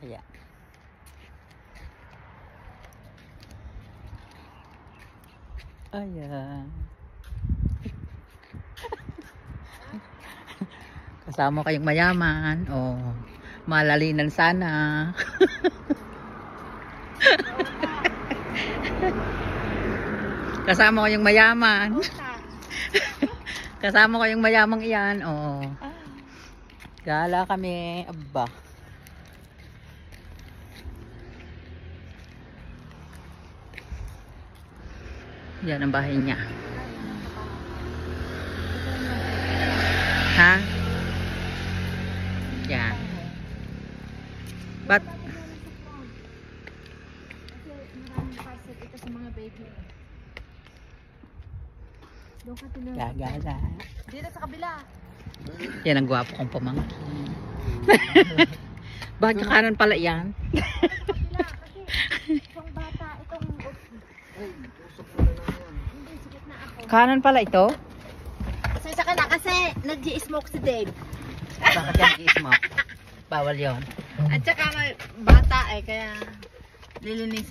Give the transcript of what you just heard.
Kaya. Ayan. Kasama kayong mayaman. Oh, malalinan sana. Kasama ko yung mayaman. Kasama ko yung mayamang iyan. Oh. Gala kami. Aba. Yan ang bahay niya. Ha? Yan. But gagala. Dito sa kabila. Yan ang gwapo kong pamangkin. Bakit kanan pala yan? Kabila kasi itong bata, itong hindi, sikit na ako. Kanan pala ito? Pasensya ka na kasi nag-i-smoke si Dave. Bakit yan i-smoke? Bawal yon. At saka may bata kaya lilinis